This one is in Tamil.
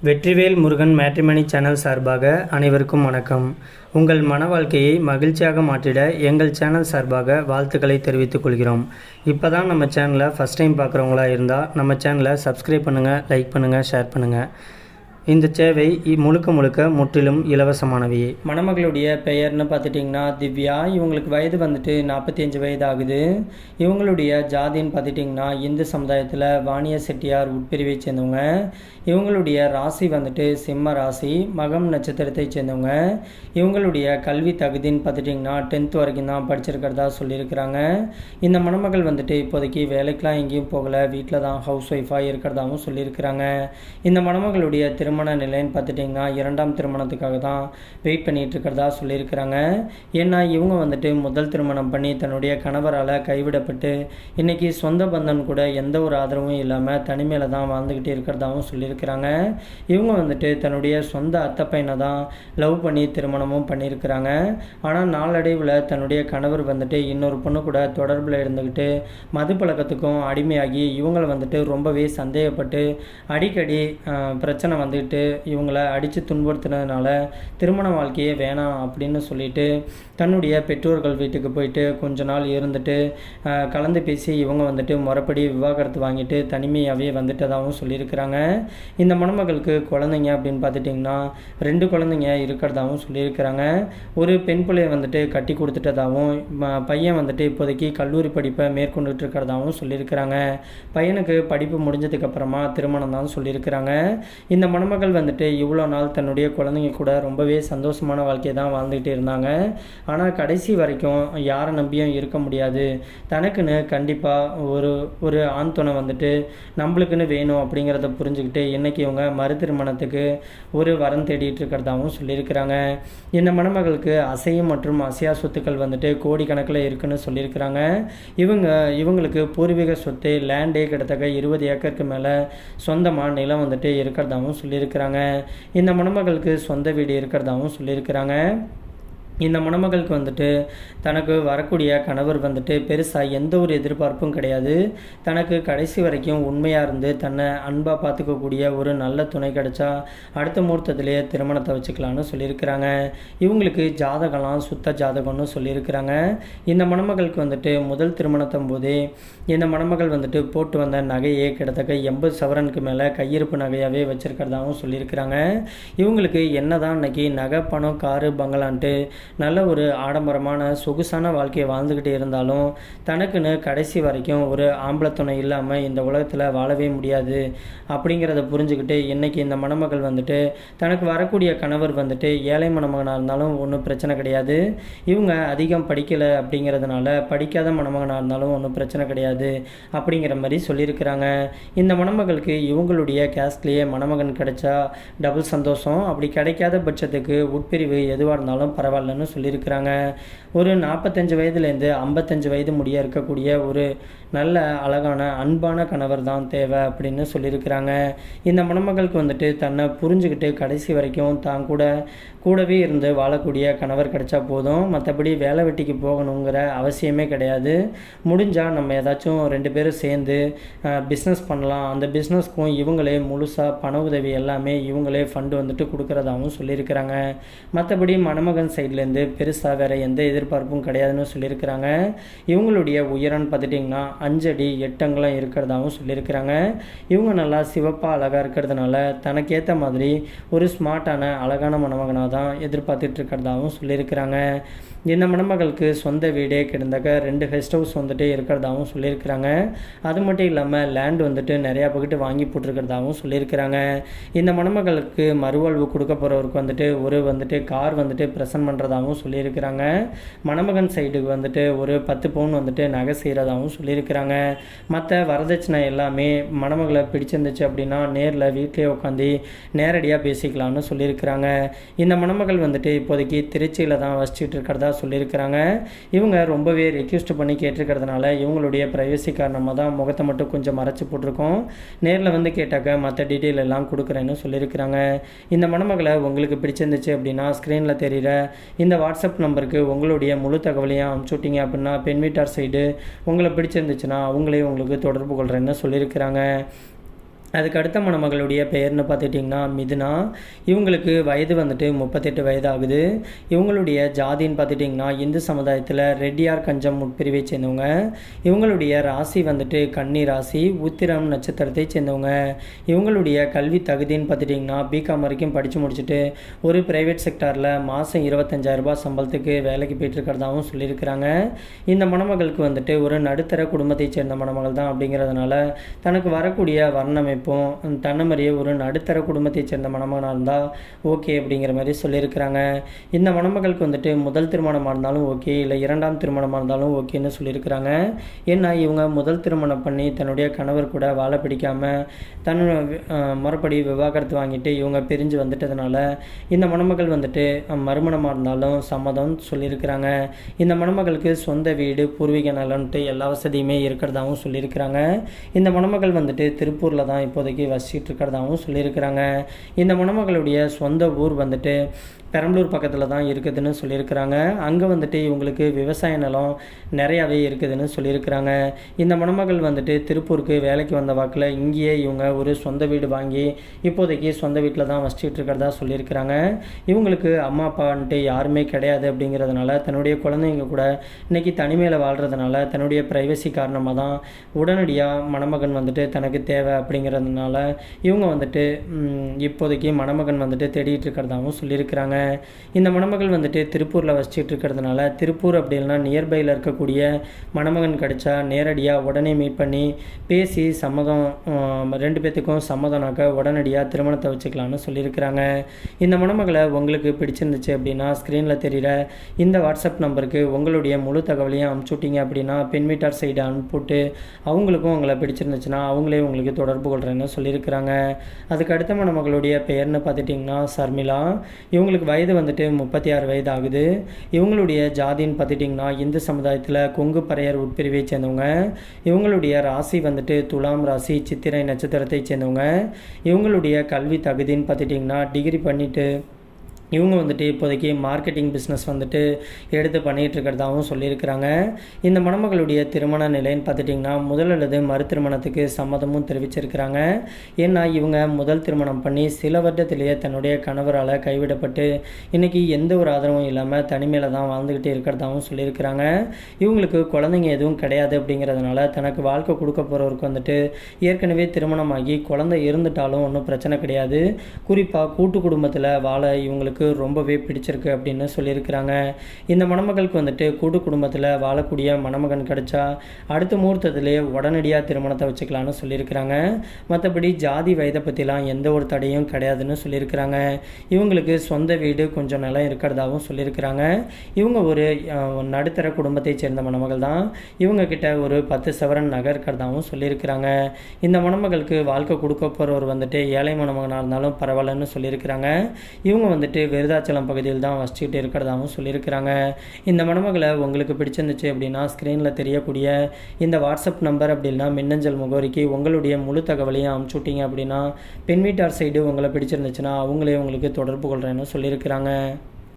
வெற்றிவேல் முருகன் மேட்ரிமனி சேனல் சார்பாக அனைவருக்கும் வணக்கம். உங்கள் மன வாழ்க்கையை மகிழ்ச்சியாக மாற்றிட எங்கள் சேனல் சார்பாக வாழ்த்துக்களை தெரிவித்துக் கொள்கிறோம். இப்போ தான் நம்ம சேனலை ஃபஸ்ட் டைம் பார்க்குறவங்களா இருந்தால் நம்ம சேனலை சப்ஸ்கிரைப் பண்ணுங்கள், லைக் பண்ணுங்கள், ஷேர் பண்ணுங்கள். இந்த சேவை முழுக்க முற்றிலும் இலவசமானவையே. மணமகளுடைய பெயர்னு பார்த்துட்டிங்கன்னா திவ்யா. இவங்களுக்கு வயது வந்துட்டு 45 வயது ஆகுது. இவங்களுடைய ஜாதின்னு பார்த்துட்டிங்கன்னா இந்து சமுதாயத்தில் வாணிய செட்டியார் உட்பிரிவை சேர்ந்தவங்க. இவங்களுடைய ராசி வந்துட்டு சிம்ம ராசி, மகம் நட்சத்திரத்தை சேர்ந்தவங்க. இவங்களுடைய கல்வி தகுதின்னு பார்த்துட்டிங்கன்னா 10th வரைக்கும் தான் படிச்சிருக்கிறதா சொல்லியிருக்கிறாங்க. இந்த மணமகள் வந்துட்டு இப்போதைக்கு வேலைக்கெலாம் எங்கேயும் போகலை, வீட்டில் தான் ஹவுஸ் ஒய்ஃபாக இருக்கிறதாகவும் சொல்லியிருக்கிறாங்க. இந்த மணமகளுடைய திருமண நிலைன்னு பார்த்துட்டிங்கன்னா 2ஆம் திருமணத்துக்காக தான் வெயிட் பண்ணிகிட்டு இருக்கிறதா சொல்லியிருக்கிறாங்க. ஏன்னா இவங்க வந்துட்டு முதல் திருமணம் பண்ணி தன்னுடைய கணவரால் கைவிடப்பட்டு இன்றைக்கி சொந்த பந்தன் கூட எந்த ஒரு ஆதரவும் இல்லாமல் தனிமையில் தான் வாழ்ந்துக்கிட்டே இருக்கிறதாகவும் சொல்லியிருக்கிறாங்க. இவங்க வந்துட்டு தன்னுடைய சொந்த அத்தை பையனை தான் லவ் பண்ணி திருமணமும் பண்ணியிருக்கிறாங்க. ஆனால் நாளடைவில் தன்னுடைய கணவர் வந்துட்டு இன்னொரு பொண்ணு கூட தொடர்பில் இருந்துக்கிட்டு மது பழக்கத்துக்கும் அடிமையாகி இவங்களை வந்துட்டு ரொம்பவே சந்தேகப்பட்டு அடிக்கடி பிரச்சனை வந்துட்டு இவங்களை அடித்து துன்புறுத்தினதுனால திருமண வாழ்க்கையே வேணாம் அப்படின்னு சொல்லிட்டு தன்னுடைய பெற்றோர்கள் வீட்டுக்கு போயிட்டு கொஞ்ச நாள் இருந்துட்டு கலந்து பேசி இவங்க வந்துட்டு முறைப்படி விவாகரத்து வாங்கிட்டு தனிமையாகவே வந்துட்டதாகவும் சொல்லியிருக்கிறாங்க. இந்த மணமகளுக்கு குழந்தைங்க அப்படின்னு பார்த்துட்டிங்கன்னா 2 குழந்தைங்க இருக்கிறதாகவும் சொல்லியிருக்கிறாங்க. ஒரு பெண் பிள்ளையை வந்துட்டு கட்டி கொடுத்துட்டதாகவும் பையன் வந்துட்டு இப்போதைக்கு கல்லூரி படிப்பை மேற்கொண்டுட்டு இருக்கிறதாகவும் சொல்லியிருக்கிறாங்க. பையனுக்கு படிப்பு முடிஞ்சதுக்கப்புறமா திருமணம் தான் சொல்லியிருக்கிறாங்க. இந்த மணமகள் வந்துட்டு இவ்வளோ நாள் தன்னுடைய குழந்தைங்க கூட ரொம்பவே சந்தோஷமான வாழ்க்கையை தான் வாழ்ந்துகிட்டு இருந்தாங்க. ஆனால் கடைசி வரைக்கும் யாரை நம்பியும் இருக்க முடியாது, தனக்குன்னு கண்டிப்பாக ஒரு ஆண் துணை வந்துட்டு நம்மளுக்குன்னு வேணும் அப்படிங்கிறத புரிஞ்சுக்கிட்டு இன்றைக்கி இவங்க மறு திருமணத்துக்கு ஒரு வரம் தேடிட்டு இருக்கிறதாகவும் சொல்லியிருக்கிறாங்க. இந்த மணமகளுக்கு அசையும் மற்றும் அசையா சொத்துக்கள் வந்துட்டு கோடிக்கணக்கில் இருக்குன்னு சொல்லியிருக்கிறாங்க. இவங்களுக்கு பூர்வீக சொத்து லேண்டே கிட்டத்தட்ட 20 ஏக்கருக்கு மேலே சொந்தமாக நிலம் வந்துட்டு இருக்கிறதாகவும் சொல்லியிருக்கிறாங்க. இந்த மணமகளுக்கு சொந்த வீடு இருக்கிறதாகவும் சொல்லியிருக்கிறாங்க. இந்த மணமகளுக்கு வந்துட்டு தனக்கு வரக்கூடிய கணவர் வந்துட்டு பெருசாக எந்த ஒரு எதிர்பார்ப்பும் கிடையாது. தனக்கு கடைசி வரைக்கும் உண்மையாக இருந்து தன்னை அன்பாக பார்த்துக்கக்கூடிய ஒரு நல்ல துணை கிடைச்சா அடுத்த முகூர்த்தத்திலேயே திருமணத்தை வச்சுக்கலான்னு சொல்லியிருக்கிறாங்க. இவங்களுக்கு ஜாதகம்லாம் சுத்த ஜாதகம்னு சொல்லியிருக்கிறாங்க. இந்த மணமகளுக்கு வந்துட்டு முதல் திருமணத்தும் போதே இந்த மணமகள் வந்துட்டு போட்டு வந்த நகையே கிட்டத்தட்ட 80 சவரனுக்கு மேலே கையிருப்பு நகையாகவே வச்சுருக்கிறதாகவும் சொல்லியிருக்கிறாங்க. இவங்களுக்கு என்ன தான் இன்றைக்கி நகை, பணம், காரு, பங்களான்ட்டு நல்ல ஒரு ஆடம்பரமான சொகுசான வாழ்க்கையை வாழ்ந்துக்கிட்டு இருந்தாலும் தனக்குன்னு கடைசி வரைக்கும் ஒரு ஆம்பளை துணை இல்லாமல் இந்த உலகத்தில் வாழவே முடியாது அப்படிங்கிறத புரிஞ்சுக்கிட்டு இன்றைக்கி இந்த மணமகள் வந்துட்டு தனக்கு வரக்கூடிய கணவர் வந்துட்டு ஏழை மணமகனாக இருந்தாலும் ஒன்றும் பிரச்சனை கிடையாது, இவங்க அதிகம் படிக்கலை அப்படிங்கிறதுனால படிக்காத மணமகனாக இருந்தாலும் ஒன்றும் பிரச்சனை கிடையாது அப்படிங்கிற மாதிரி சொல்லியிருக்கிறாங்க. இந்த மணமகளுக்கு இவங்களுடைய கேஸ்ட்லேயே மணமகன் கிடைச்சா டபுள் சந்தோஷம், அப்படி கிடைக்காத பட்சத்துக்கு உட்பிரிவு எதுவாக இருந்தாலும் பரவாயில்ல சொல்லியிருக்கிறாங்க. ஒரு 45 வயதுலேருந்து 55 வயது முடிய இருக்கக்கூடிய ஒரு நல்ல அழகான அன்பான கணவர் தான் தேவை அப்படின்னு சொல்லியிருக்கிறாங்க. இந்த மணமகளுக்கு வந்துட்டு தன்னை புரிஞ்சுக்கிட்டு கடைசி வரைக்கும் தான் கூடவே இருந்து வாழக்கூடிய கணவர் கிடைச்சா போதும், மற்றபடி வேலை வெட்டிக்கு போகணுங்கிற அவசியமே கிடையாது. முடிஞ்சால் நம்ம ஏதாச்சும் 2 பேரும் சேர்ந்து பிஸ்னஸ் பண்ணலாம், அந்த பிஸ்னஸ்க்கும் இவங்களே முழுசாக பண உதவி எல்லாமே இவங்களே ஃபண்டு வந்துட்டு கொடுக்குறதாகவும் சொல்லியிருக்கிறாங்க. மற்றபடி மணமகன் சைட்லேருந்து பெருசாக வேறு எந்த எதிர்பார்ப்பும் கிடையாதுன்னு சொல்லியிருக்கிறாங்க. இவங்களுடைய உயரம்னு பார்த்துட்டிங்கன்னா 5 அடி 8 அங்குலம் இருக்கிறதாகவும் சொல்லியிருக்கிறாங்க. இவங்க நல்லா சிவப்பாக அழகாக இருக்கிறதுனால தனக்கேற்ற மாதிரி ஒரு ஸ்மார்ட்டான அழகான மணமகனாக தான் எதிர்பார்த்துட்டு இருக்கிறதாகவும் சொல்லியிருக்கிறாங்க. இந்த மணமகளுக்கு சொந்த வீடே கிட்டத்தட்ட 2 கெஸ்ட் ஹவுஸ் வந்துட்டு இருக்கிறதாகவும் சொல்லியிருக்கிறாங்க. அது மட்டும் இல்லாமல் லேண்ட் வந்துட்டு நிறையா பக்கிட்டு வாங்கி போட்டிருக்கிறதாகவும் சொல்லியிருக்கிறாங்க. இந்த மணமகளுக்கு மறுவாழ்வு கொடுக்க போகிறவருக்கு வந்துட்டு கார் வந்துட்டு ப்ரெசன்ட் பண்ணுறதாகவும் சொல்லியிருக்கிறாங்க. மணமகன் சைடுக்கு வந்துட்டு ஒரு 10 பவுன் வந்துட்டு நகை செய்கிறதாகவும் சொல்லியிருக்கிறாங்க. மற்ற வரதட்சணை எல்லாமே மணமகளை பிடிச்சிருந்துச்சு அப்படின்னா நேரில் வீட்டிலே உட்காந்து நேரடியாக பேசிக்கலாம்னு சொல்லியிருக்கிறாங்க. இந்த மணமகள் வந்துட்டு இப்போதைக்கு திருச்சியில் தான் வசிச்சுட்டு இருக்கிறதா சொல்லியிருக்கிறாங்க. இவங்க ரொம்பவே ரெக்வெஸ்ட் பண்ணி கேட்டிருக்கிறதுனால இவங்களுடைய ப்ரைவசி காரணமாக தான் முகத்தை மட்டும் கொஞ்சம் மறைச்சி போட்டிருக்கோம். நேரில் வந்து கேட்டாக்க மற்ற டீட்டெயில் எல்லாம் கொடுக்குறேன்னு சொல்லியிருக்கிறாங்க. இந்த மணமகளை உங்களுக்கு பிடிச்சிருந்துச்சு அப்படின்னா ஸ்க்ரீனில் தெரிகிற இந்த வாட்ஸ்அப் நம்பருக்கு உங்களுடைய முழு தகவலையும் அனுப்பிச்சுட்டிங்க அப்படின்னா பெண் வீட்டார் சைடு உங்களை பிடிச்சிருந்துச்சுன்னா அவங்களே உங்களுக்கு தொடர்பு கொள்கிறேன்னு சொல்லியிருக்கிறாங்க. அதுக்கு அடுத்த மணமகளுடைய பெயர்னு பார்த்துட்டிங்கன்னா மிதுனா. இவங்களுக்கு வயது வந்துட்டு 38 வயது ஆகுது. இவங்களுடைய ஜாதின்னு பார்த்துட்டிங்கன்னா இந்து சமுதாயத்தில் ரெட்டியார் கஞ்சம் உட்பிரிவை சேர்ந்தவங்க. இவங்களுடைய ராசி வந்துட்டு கன்னி ராசி, உத்திரம் நட்சத்திரத்தை சேர்ந்தவங்க. இவங்களுடைய கல்வி தகுதின்னு பார்த்துட்டிங்கன்னா பிகாம் வரைக்கும் படித்து முடிச்சுட்டு ஒரு ப்ரைவேட் செக்டாரில் மாதம் 25,000 ரூபாய் சம்பளத்துக்கு வேலைக்கு போயிட்டுருக்கிறதாகவும் சொல்லியிருக்கிறாங்க. இந்த மணமகளுக்கு வந்துட்டு ஒரு நடுத்தர குடும்பத்தை சேர்ந்த மணமகள் தான் அப்படிங்கிறதுனால தனக்கு வரக்கூடிய வர்ணமைப்பும் தன்னை மாதிரியே ஒரு நடுத்தர குடும்பத்தை சேர்ந்த மணமகனாக இருந்தால் ஓகே அப்படிங்கிற மாதிரி சொல்லியிருக்கிறாங்க. இந்த மணமகளுக்கு வந்துட்டு முதல் திருமணமாக இருந்தாலும் ஓகே, இல்லை 2ஆம் திருமணமாக இருந்தாலும் ஓகேன்னு சொல்லியிருக்கிறாங்க. ஏன்னா இவங்க முதல் திருமணம் பண்ணி தன்னுடைய கணவர் கூட வாழ பிடிக்காமல் முறைப்படி விவாகரத்து வாங்கிட்டு இவங்க பிரிஞ்சு வந்துட்டதுனால இந்த மணமகள் வந்துட்டு மறுமணமாக இருந்தாலும் சம்மதம் சொல்லியிருக்கிறாங்க. இந்த மணமகளுக்கு சொந்த வீடு, பூர்வீக நலன்ட்டு எல்லா வசதியுமே இருக்கிறதாகவும் சொல்லியிருக்கிறாங்க. இந்த மணமகள் வந்துட்டு திருப்பூரில் தான் இப்போதைக்கு வசிச்சுட்டு இருக்கிறதாகவும் சொல்லியிருக்கிறாங்க. இந்த மணமகளுடைய சொந்த ஊர் வந்துட்டு பெரம்பலூர் பக்கத்தில் தான் இருக்குதுன்னு சொல்லியிருக்கிறாங்க. அங்கே வந்துட்டு இவங்களுக்கு விவசாய நிலம் நிறையாவே இருக்குதுன்னு சொல்லியிருக்கிறாங்க. இந்த மணமகள் வந்துட்டு திருப்பூருக்கு வேலைக்கு வந்த வாக்கில் இங்கேயே இவங்க ஒரு சொந்த வீடு வாங்கி இப்போதைக்கு சொந்த வீட்டில் தான் வசிச்சுட்டு இருக்கிறதா சொல்லியிருக்கிறாங்க. இவங்களுக்கு அம்மா அப்பான்ட்டு யாருமே கிடையாது அப்படிங்கிறதுனால தன்னுடைய குழந்தைங்க கூட இன்றைக்கி தனிமையில் வாழ்கிறதுனால தன்னுடைய ப்ரைவசி காரணமாக தான் உடனடியாக மணமகன் வந்துட்டு தனக்கு தேவை அப்படிங்கிறதுனால இவங்க வந்துட்டு இப்போதைக்கு மணமகன் வந்துட்டு தேடிட்டு இருக்கிறதாகவும் சொல்லியிருக்கிறாங்க. இந்த மணமகள் வந்துட்டு திருப்பூரில் வசிச்சுட்டு இருக்கிறதுனால திருப்பூர் அப்படி இல்லைனா நியர்பையில் இருக்கக்கூடிய மணமகன் கிடைச்சா நேரடியாக உடனே மீட் பண்ணி பேசி சம்மதம் 2 பேர்த்துக்கும் சம்மதம்னாக்க உடனடியாக திருமணத்தை வச்சுக்கலான்னு சொல்லியிருக்கிறாங்க. இந்த மணமகளை உங்களுக்கு பிடிச்சிருந்துச்சு அப்படின்னா ஸ்க்ரீனில் தெரிகிற இந்த வாட்ஸ்அப் நம்பருக்கு உங்களுடைய முழு தகவலையும் அனுப்பிச்சுட்டிங்க அப்படின்னா பெண் வீட்டார் சைடு அனுப்பிட்டு அவங்களுக்கும் உங்களை பிடிச்சிருந்துச்சுன்னா அவங்களே உங்களுக்கு தொடர்பு கொள்கிறேன்னு சொல்லியிருக்கிறாங்க. அதுக்கு அடுத்த மணமகளுடைய பெயர்னு பார்த்துட்டிங்கன்னா சர்மிளா. இவங்களுக்கு வயது வந்துட்டு 36 வயது ஆகுது. இவங்களுடைய ஜாதின்னு பார்த்துட்டிங்கன்னா இந்து சமுதாயத்தில் கொங்கு பறையர் உட்பிரிவை சேர்ந்தவங்க. இவங்களுடைய ராசி வந்துட்டு துலாம் ராசி, சித்திரை நட்சத்திரத்தை சேர்ந்தவங்க. இவங்களுடைய கல்வி தகுதின்னு பார்த்துட்டிங்கன்னா டிகிரி பண்ணிவிட்டு இவங்க வந்துட்டு இப்போதைக்கு மார்க்கெட்டிங் பிஸ்னஸ் வந்துட்டு எடுத்து பண்ணிகிட்டு இருக்கிறதாகவும் சொல்லியிருக்கிறாங்க. இந்த மணமகளுடைய திருமண நிலைன்னு பார்த்துட்டிங்கன்னா முதல் அல்லது மறு திருமணத்துக்கு சம்மதமும் தெரிவிச்சிருக்கிறாங்க. ஏன்னா இவங்க முதல் திருமணம் பண்ணி சில வருடத்திலேயே தன்னுடைய கணவரால் கைவிடப்பட்டு இன்றைக்கி எந்த ஒரு ஆதரவும் இல்லாமல் தனிமையில் தான் வாழ்ந்துக்கிட்டு இருக்கிறதாகவும் சொல்லியிருக்கிறாங்க. இவங்களுக்கு குழந்தைங்க எதுவும் கிடையாது அப்படிங்கிறதுனால தனக்கு வாழ்க்கை கொடுக்க போகிறவருக்கு வந்துட்டு ஏற்கனவே திருமணமாகி குழந்தை இருந்துட்டாலும் ஒன்றும் பிரச்சனை கிடையாது. குறிப்பாக கூட்டு குடும்பத்தில் வாழ இவங்களுக்கு ரொம்பவே பிடிச்சிருக்கு அப்படின்னு சொல்லியிருக்கிறாங்க. இந்த மணமகளுக்கு வந்துட்டு கூட்டு குடும்பத்தில் வாழக்கூடிய மணமகன் கிடைச்சா அடுத்த முகூர்த்தத்திலே உடனடியாக திருமணத்தை வச்சுக்கலான்னு சொல்லியிருக்கிறாங்க. மற்றபடி ஜாதி வயதை பற்றிலாம் எந்த ஒரு தடையும் கிடையாதுன்னு சொல்லியிருக்கிறாங்க. இவங்களுக்கு சொந்த வீடு, கொஞ்சம் நிலம் இருக்கிறதாகவும் சொல்லியிருக்கிறாங்க. இவங்க ஒரு நடுத்தர குடும்பத்தை சேர்ந்த மணமகள் தான். இவங்க கிட்ட ஒரு 10 சவரன் நகை இருக்கிறதாகவும் சொல்லியிருக்கிறாங்க. இந்த மணமகளுக்கு வாழ்க்கை கொடுக்க போகிறவர் வந்துட்டு ஏழை மணமகனாக இருந்தாலும் பரவாயில்லன்னு சொல்லியிருக்கிறாங்க. இவங்க வந்துட்டு விருதாச்சலம் பகுதியில் தான் வசிச்சுக்கிட்டு இருக்கிறதாகவும் சொல்லியிருக்கிறாங்க. இந்த மணமகளை உங்களுக்கு பிடிச்சிருந்துச்சு அப்படின்னா ஸ்க்ரீனில் தெரியக்கூடிய இந்த வாட்ஸ்அப் நம்பர் அப்படின்னா மின்னஞ்சல் முகவரிக்கு உங்களுடைய முழு தகவலையும் அனுப்பிச்சுட்டிங்க அப்படின்னா பெண் வீட்டார் சைடு உங்களை பிடிச்சிருந்துச்சுன்னா அவங்களே உங்களுக்கு தொடர்பு கொள்கிறேன்னு சொல்லியிருக்கிறாங்க.